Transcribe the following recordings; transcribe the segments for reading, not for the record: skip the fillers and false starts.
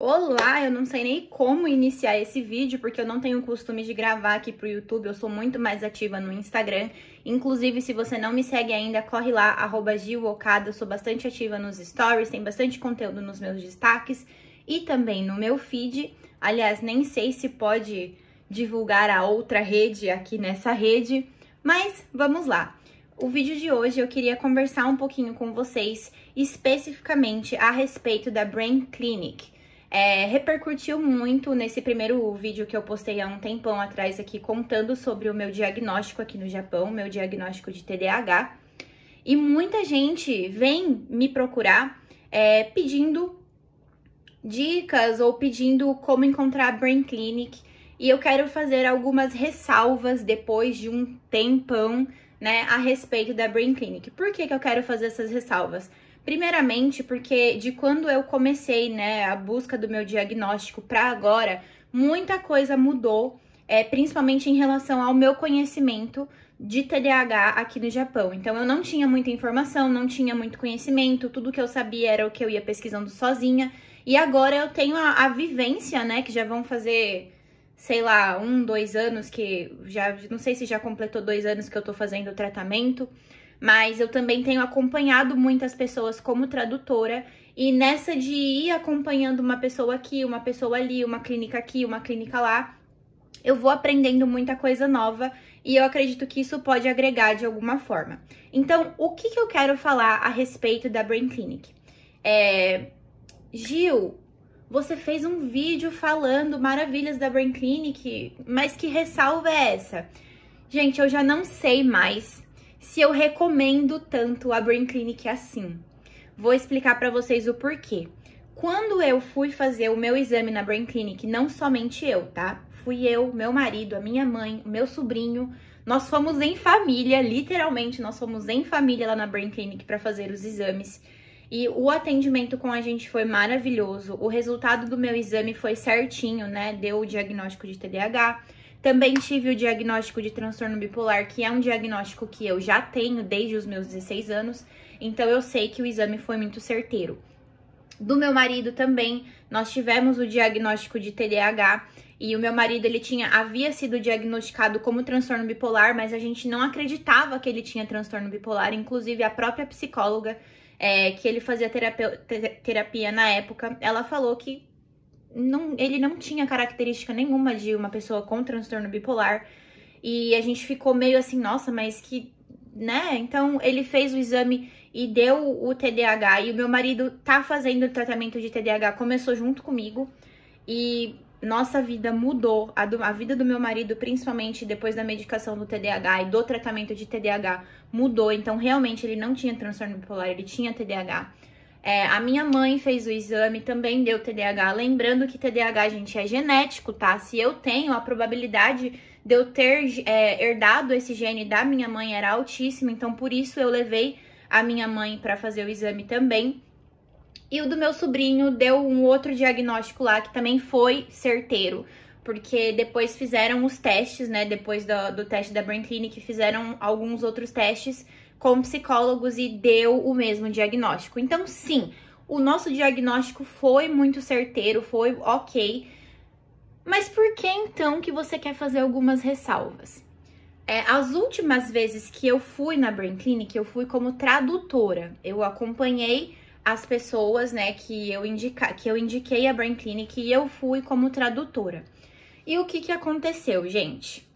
Olá, eu não sei nem como iniciar esse vídeo, porque eu não tenho o costume de gravar aqui pro YouTube, eu sou muito mais ativa no Instagram. Inclusive, se você não me segue ainda, corre lá, @GilOkada, eu sou bastante ativa nos stories, tem bastante conteúdo nos meus destaques e também no meu feed. Aliás, nem sei se pode divulgar a outra rede aqui nessa rede, mas vamos lá. O vídeo de hoje eu queria conversar um pouquinho com vocês, especificamente a respeito da Brain Clinic. Repercutiu muito nesse primeiro vídeo que eu postei há um tempão atrás aqui, contando sobre o meu diagnóstico aqui no Japão, meu diagnóstico de TDAH. E muita gente vem me procurar pedindo dicas ou pedindo como encontrar a Brain Clinic. E eu quero fazer algumas ressalvas depois de um tempão, né, a respeito da Brain Clinic. Por que eu quero fazer essas ressalvas? Primeiramente, porque de quando eu comecei, né, a busca do meu diagnóstico para agora, muita coisa mudou, principalmente em relação ao meu conhecimento de TDAH aqui no Japão. Então, eu não tinha muita informação, não tinha muito conhecimento, tudo que eu sabia era o que eu ia pesquisando sozinha. E agora eu tenho a vivência, né, que já vão fazer, sei lá, 2 anos, que já, não sei se já completou 2 anos que eu tô fazendo o tratamento. Mas eu também tenho acompanhado muitas pessoas como tradutora, e nessa de ir acompanhando uma pessoa aqui, uma pessoa ali, uma clínica aqui, uma clínica lá, eu vou aprendendo muita coisa nova e eu acredito que isso pode agregar de alguma forma. Então, o que eu quero falar a respeito da Brain Clinic? Gil, você fez um vídeo falando maravilhas da Brain Clinic, mas que ressalva é essa? Gente, eu já não sei mais se eu recomendo tanto a Brain Clinic assim. Vou explicar pra vocês o porquê. Quando eu fui fazer o meu exame na Brain Clinic, não somente eu, tá? Fui eu, meu marido, a minha mãe, o meu sobrinho. Nós fomos em família, literalmente, nós fomos em família lá na Brain Clinic pra fazer os exames. E o atendimento com a gente foi maravilhoso. O resultado do meu exame foi certinho, né? Deu o diagnóstico de TDAH. Também tive o diagnóstico de transtorno bipolar, que é um diagnóstico que eu já tenho desde os meus 16 anos, então eu sei que o exame foi muito certeiro. Do meu marido também, nós tivemos o diagnóstico de TDAH, e o meu marido havia sido diagnosticado como transtorno bipolar, mas a gente não acreditava que ele tinha transtorno bipolar, inclusive a própria psicóloga, que ele fazia terapia na época, ela falou que ele não tinha característica nenhuma de uma pessoa com transtorno bipolar. E a gente ficou meio assim, nossa, mas que, né? Então, ele fez o exame e deu o TDAH. E o meu marido tá fazendo o tratamento de TDAH, começou junto comigo. E nossa vida mudou. A vida do meu marido, principalmente depois da medicação do TDAH e do tratamento de TDAH, mudou. Então, realmente, ele não tinha transtorno bipolar, ele tinha TDAH. A minha mãe fez o exame, também deu TDAH. Lembrando que TDAH, gente, é genético, tá? Se eu tenho, a probabilidade de eu ter herdado esse gene da minha mãe era altíssima. Então, por isso eu levei a minha mãe para fazer o exame também. E o do meu sobrinho deu um outro diagnóstico lá que também foi certeiro. Porque depois fizeram os testes, né? Depois do teste da Brain Clinic, fizeram alguns outros testes com psicólogos e deu o mesmo diagnóstico. Então, sim, o nosso diagnóstico foi muito certeiro, foi ok. Mas por que então que você quer fazer algumas ressalvas? As últimas vezes que eu fui na Brain Clinic, eu fui como tradutora. Eu acompanhei as pessoas, né, que eu indiquei a Brain Clinic, e eu fui como tradutora. E o que aconteceu, gente?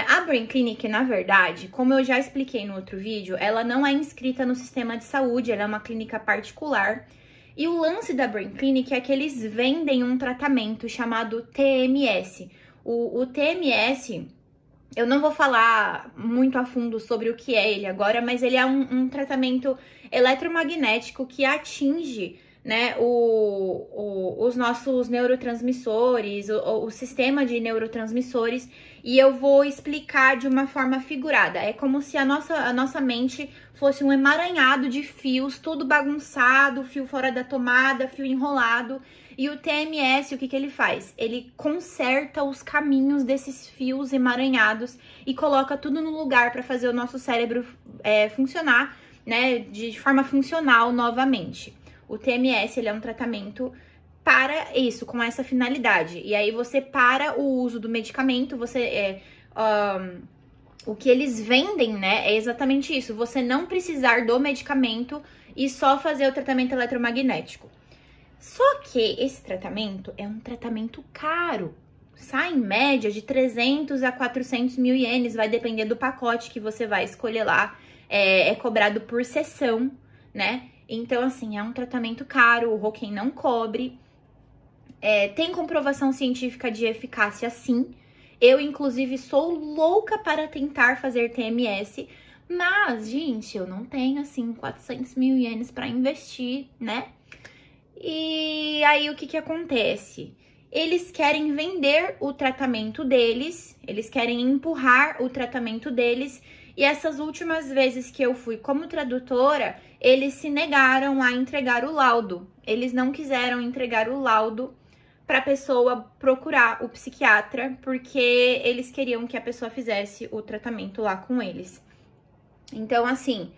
A Brain Clinic, na verdade, como eu já expliquei no outro vídeo, ela não é inscrita no sistema de saúde, ela é uma clínica particular. E o lance da Brain Clinic é que eles vendem um tratamento chamado TMS. O TMS, eu não vou falar muito a fundo sobre o que é ele agora, mas ele é um tratamento eletromagnético que atinge, né, os nossos neurotransmissores, o sistema de neurotransmissores, e eu vou explicar de uma forma figurada. É como se a nossa mente fosse um emaranhado de fios, tudo bagunçado, fio fora da tomada, fio enrolado. E o TMS, o que ele faz? Ele conserta os caminhos desses fios emaranhados e coloca tudo no lugar para fazer o nosso cérebro funcionar, né, de forma funcional novamente. O TMS, ele é um tratamento para isso, com essa finalidade. E aí você para o uso do medicamento, o que eles vendem, né, é exatamente isso. Você não precisar do medicamento e só fazer o tratamento eletromagnético. Só que esse tratamento é um tratamento caro. Sai em média de 300 a 400 mil ienes, vai depender do pacote que você vai escolher lá. É cobrado por sessão, né? Então, assim, é um tratamento caro, o Roken não cobre. Tem comprovação científica de eficácia, sim. Eu, inclusive, sou louca para tentar fazer TMS, mas, gente, eu não tenho, assim, 400 mil ienes para investir, né? E aí, o que acontece? Eles querem vender o tratamento deles, eles querem empurrar o tratamento deles, e essas últimas vezes que eu fui como tradutora, eles se negaram a entregar o laudo. Eles não quiseram entregar o laudo para a pessoa procurar o psiquiatra, porque eles queriam que a pessoa fizesse o tratamento lá com eles. Então, assim,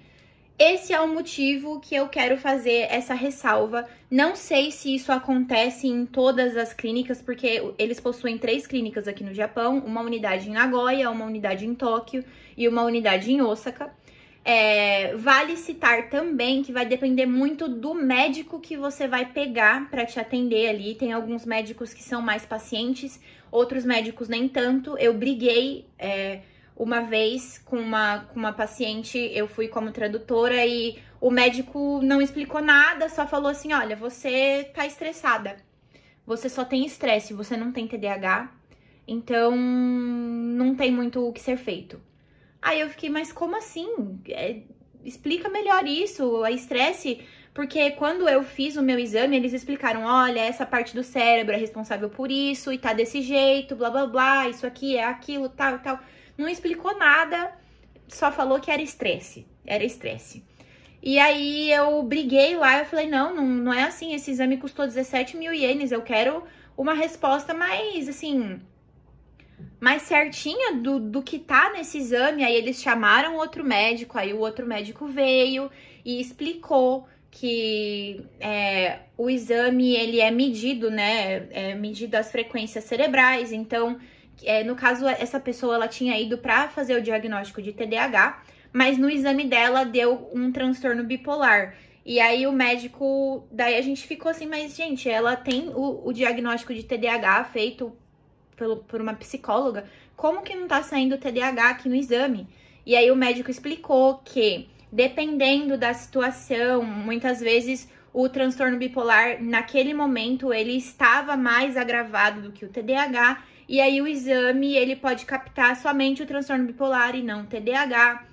esse é o motivo que eu quero fazer essa ressalva. Não sei se isso acontece em todas as clínicas, porque eles possuem 3 clínicas aqui no Japão, uma unidade em Nagoya, uma unidade em Tóquio e uma unidade em Osaka. Vale citar também que vai depender muito do médico que você vai pegar para te atender ali. Tem alguns médicos que são mais pacientes, outros médicos nem tanto. Eu briguei uma vez com uma paciente, eu fui como tradutora e o médico não explicou nada, só falou assim, olha, você tá estressada, você só tem estresse, você não tem TDAH, então não tem muito o que ser feito. Aí eu fiquei, mas como assim? Explica melhor isso, a estresse, porque quando eu fiz o meu exame, eles explicaram, olha, essa parte do cérebro é responsável por isso e tá desse jeito, blá, blá, blá, isso aqui é aquilo, tal, tal. Não explicou nada, só falou que era estresse, E aí eu briguei lá, eu falei, não é assim, esse exame custou 17 mil ienes, eu quero uma resposta mais, assim, mais certinha do que tá nesse exame. Aí eles chamaram outro médico, aí o outro médico veio e explicou que o exame, ele é medido, né, medido as frequências cerebrais, então... no caso, essa pessoa, ela tinha ido pra fazer o diagnóstico de TDAH, mas no exame dela deu um transtorno bipolar. E aí o médico, daí a gente ficou assim, mas gente, ela tem o diagnóstico de TDAH feito por uma psicóloga, como que não tá saindo TDAH aqui no exame? E aí o médico explicou que, dependendo da situação, muitas vezes o transtorno bipolar, naquele momento, ele estava mais agravado do que o TDAH, e aí o exame, ele pode captar somente o transtorno bipolar e não o TDAH.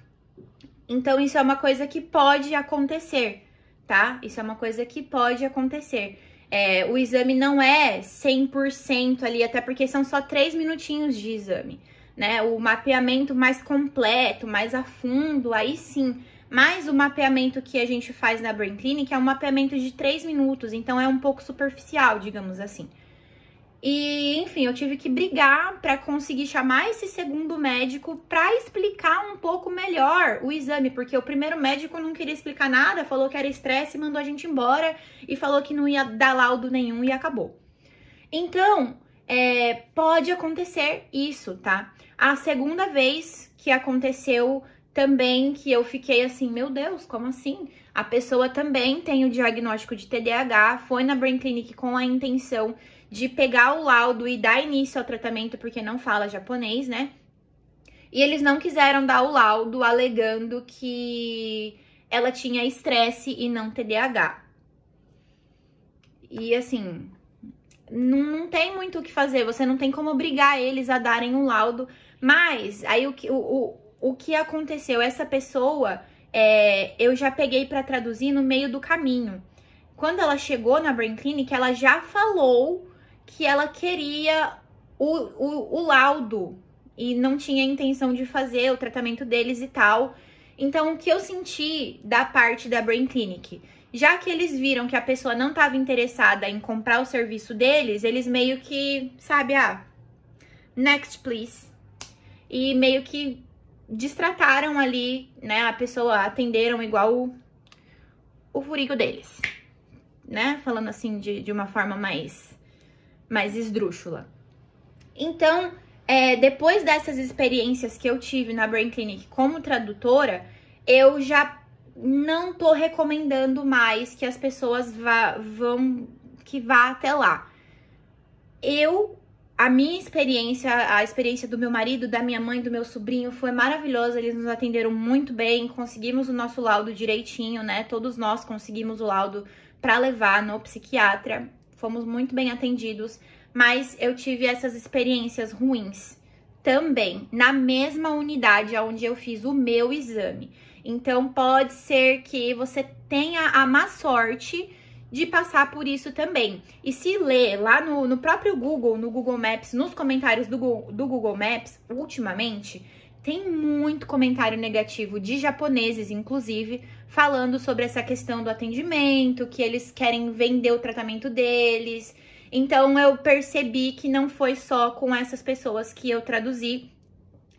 Então, isso é uma coisa que pode acontecer, tá? Isso é uma coisa que pode acontecer. O exame não é 100% ali, até porque são só 3 minutinhos de exame, né? O mapeamento mais completo, mais a fundo, aí sim. Mas o mapeamento que a gente faz na Brain Clinic é um mapeamento de 3 minutos, então é um pouco superficial, digamos assim. E, enfim, eu tive que brigar para conseguir chamar esse segundo médico para explicar um pouco melhor o exame, porque o primeiro médico não queria explicar nada, falou que era estresse, mandou a gente embora e falou que não ia dar laudo nenhum e acabou. Então, pode acontecer isso, tá? A segunda vez que aconteceu também, que eu fiquei assim, meu Deus, como assim? A pessoa também tem o diagnóstico de TDAH, foi na Brain Clinic com a intenção de pegar o laudo e dar início ao tratamento, porque não fala japonês, né? E eles não quiseram dar o laudo, alegando que ela tinha estresse e não TDAH. E assim, não tem muito o que fazer, você não tem como obrigar eles a darem um laudo. Mas aí o que aconteceu? Essa pessoa, eu já peguei para traduzir no meio do caminho. Quando ela chegou na Brain Clinic, ela já falou que ela queria o laudo e não tinha intenção de fazer o tratamento deles e tal. Então, o que eu senti da parte da Brain Clinic? Já que eles viram que a pessoa não estava interessada em comprar o serviço deles, eles meio que, sabe, next please. E meio que destrataram ali, né, a pessoa, atenderam igual o furico deles. né? Falando assim de uma forma mais esdrúxula. Então, depois dessas experiências que eu tive na Brain Clinic como tradutora, eu já não tô recomendando mais que as pessoas vá até lá. A minha experiência, a experiência do meu marido, da minha mãe, do meu sobrinho foi maravilhosa. Eles nos atenderam muito bem, conseguimos o nosso laudo direitinho, né? Todos nós conseguimos o laudo para levar no psiquiatra. Fomos muito bem atendidos, mas eu tive essas experiências ruins também na mesma unidade onde eu fiz o meu exame. Então pode ser que você tenha a má sorte de passar por isso também. E se ler lá no próprio Google, no Google Maps, nos comentários do Google Maps, ultimamente, tem muito comentário negativo de japoneses, inclusive, falando sobre essa questão do atendimento, que eles querem vender o tratamento deles. Então, eu percebi que não foi só com essas pessoas que eu traduzi,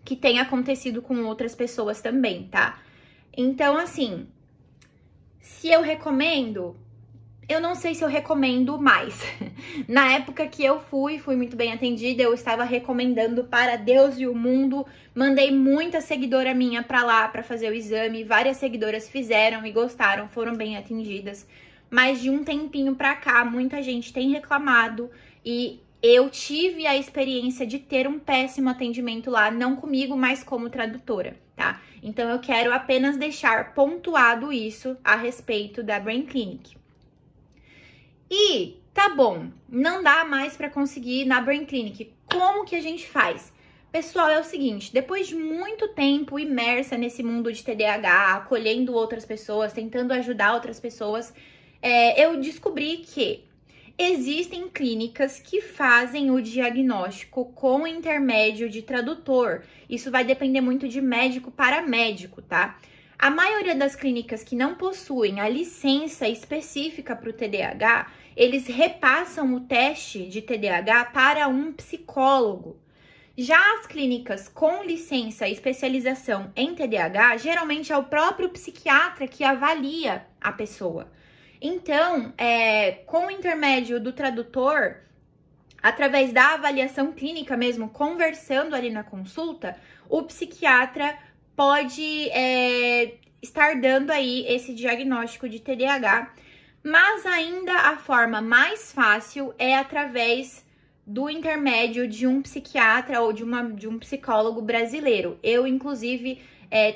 que tem acontecido com outras pessoas também, tá? Então, assim, se eu recomendo, eu não sei se eu recomendo mais. Na época que eu fui muito bem atendida, eu estava recomendando para Deus e o mundo. Mandei muita seguidora minha para lá para fazer o exame. Várias seguidoras fizeram e gostaram, foram bem atendidas. Mas de um tempinho pra cá, muita gente tem reclamado e eu tive a experiência de ter um péssimo atendimento lá, não comigo, mas como tradutora, tá? Então eu quero apenas deixar pontuado isso a respeito da Brain Clinic. E tá bom, não dá mais pra conseguir na Brain Clinic. Como que a gente faz? Pessoal, é o seguinte, depois de muito tempo imersa nesse mundo de TDAH, acolhendo outras pessoas, tentando ajudar outras pessoas, eu descobri que existem clínicas que fazem o diagnóstico com intermédio de tradutor. Isso vai depender muito de médico para médico, tá? A maioria das clínicas que não possuem a licença específica para o TDAH, eles repassam o teste de TDAH para um psicólogo. Já as clínicas com licença e especialização em TDAH, geralmente é o próprio psiquiatra que avalia a pessoa. Então, com o intermédio do tradutor, através da avaliação clínica mesmo, conversando ali na consulta, o psiquiatra pode estar dando aí esse diagnóstico de TDAH, mas ainda a forma mais fácil é através do intermédio de um psiquiatra ou de um psicólogo brasileiro. Eu, inclusive,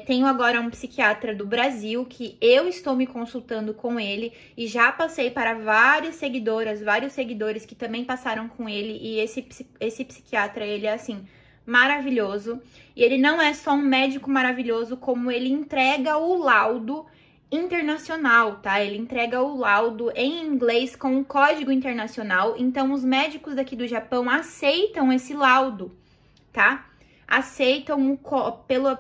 tenho agora um psiquiatra do Brasil que eu estou me consultando com ele e já passei para vários seguidores que também passaram com ele, e esse psiquiatra, ele é assim, maravilhoso. E ele não é só um médico maravilhoso, como ele entrega o laudo internacional, tá? Ele entrega o laudo em inglês com um código internacional, então os médicos daqui do Japão aceitam esse laudo, tá? Aceitam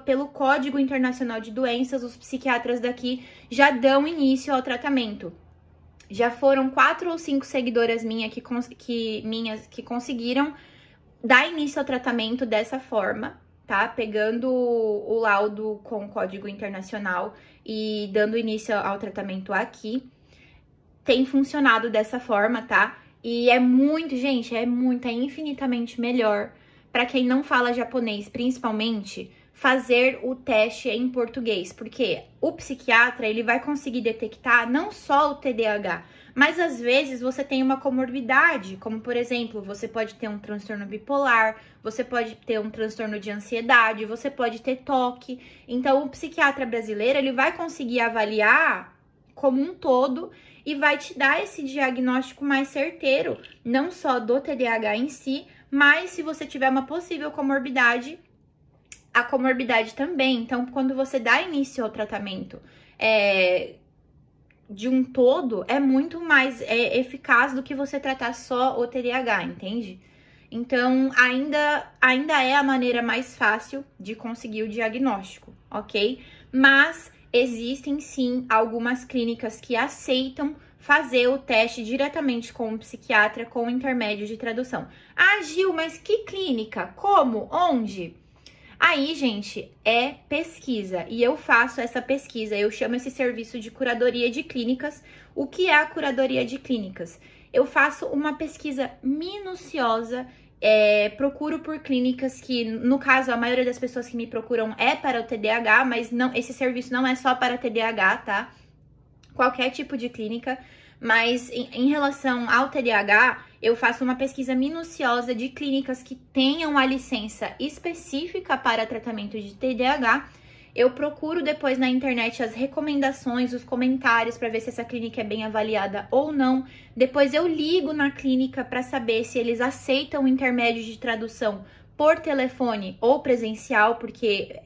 pelo Código Internacional de Doenças, os psiquiatras daqui já dão início ao tratamento. Já foram 4 ou 5 seguidoras minhas que conseguiram dar início ao tratamento dessa forma, tá? Pegando o laudo com o Código Internacional e dando início ao tratamento aqui. Tem funcionado dessa forma, tá? E é muito, gente, é infinitamente melhor para quem não fala japonês, principalmente, fazer o teste em português, porque o psiquiatra, ele vai conseguir detectar não só o TDAH, mas às vezes você tem uma comorbidade, como por exemplo, você pode ter um transtorno bipolar, você pode ter um transtorno de ansiedade, você pode ter toque. Então o psiquiatra brasileiro, ele vai conseguir avaliar como um todo e vai te dar esse diagnóstico mais certeiro, não só do TDAH em si, mas se você tiver uma possível comorbidade, a comorbidade também. Então, quando você dá início ao tratamento de um todo, é muito mais eficaz do que você tratar só o TDAH, entende? Então, ainda é a maneira mais fácil de conseguir o diagnóstico, ok? Mas existem sim algumas clínicas que aceitam fazer o teste diretamente com o psiquiatra com intermédio de tradução. Ah, Gil, mas que clínica? Como? Onde? Aí, gente, é pesquisa, e eu faço essa pesquisa, eu chamo esse serviço de curadoria de clínicas. O que é a curadoria de clínicas? Eu faço uma pesquisa minuciosa, procuro por clínicas que, no caso, a maioria das pessoas que me procuram é para o TDAH, mas não, esse serviço não é só para TDAH, tá? Qualquer tipo de clínica, mas em relação ao TDAH, eu faço uma pesquisa minuciosa de clínicas que tenham a licença específica para tratamento de TDAH. Eu procuro depois na internet as recomendações, os comentários para ver se essa clínica é bem avaliada ou não. Depois eu ligo na clínica para saber se eles aceitam o intermédio de tradução por telefone ou presencial, porque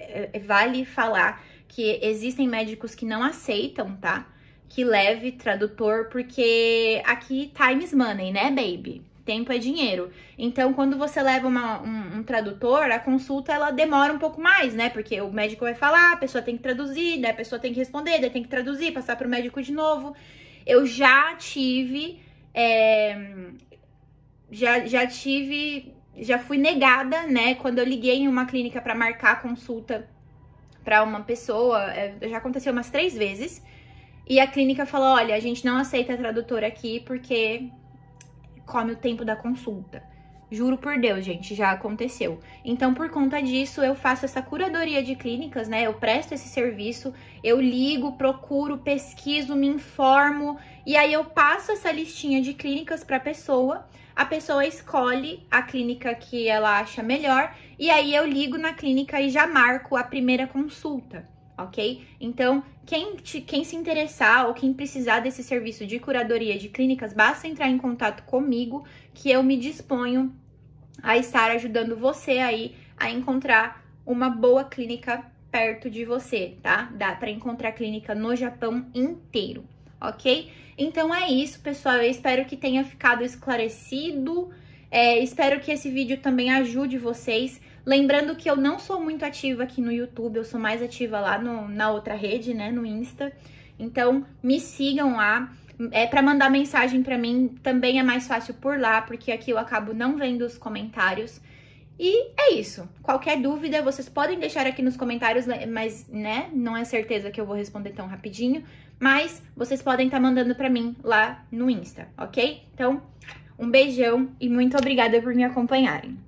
vale falar que existem médicos que não aceitam, tá? Que leve tradutor, porque aqui time is money, né, baby? Tempo é dinheiro. Então, quando você leva um tradutor, a consulta, ela demora um pouco mais, né? Porque o médico vai falar, a pessoa tem que traduzir, daí a pessoa tem que responder, daí tem que traduzir, passar pro médico de novo. Eu já tive... Já fui negada, né? Quando eu liguei em uma clínica para marcar a consulta para uma pessoa, já aconteceu umas 3 vezes. E a clínica falou, olha, a gente não aceita tradutor aqui porque come o tempo da consulta. Juro por Deus, gente, já aconteceu. Então, por conta disso, eu faço essa curadoria de clínicas, né? Eu presto esse serviço, eu ligo, procuro, pesquiso, me informo. E aí eu passo essa listinha de clínicas para a pessoa escolhe a clínica que ela acha melhor. E aí eu ligo na clínica e já marco a primeira consulta. Ok? Então, quem se interessar ou quem precisar desse serviço de curadoria de clínicas, basta entrar em contato comigo, que eu me disponho a estar ajudando você aí a encontrar uma boa clínica perto de você, tá? Dá pra encontrar clínica no Japão inteiro, ok? Então é isso, pessoal. Eu espero que tenha ficado esclarecido. Espero que esse vídeo também ajude vocês. Lembrando que eu não sou muito ativa aqui no YouTube, eu sou mais ativa lá na outra rede, né, no Insta. Então, me sigam lá. Para mandar mensagem para mim também é mais fácil por lá, porque aqui eu acabo não vendo os comentários. E é isso. Qualquer dúvida, vocês podem deixar aqui nos comentários, mas, né, não é certeza que eu vou responder tão rapidinho. Mas vocês podem estar mandando para mim lá no Insta, ok? Então, um beijão e muito obrigada por me acompanharem.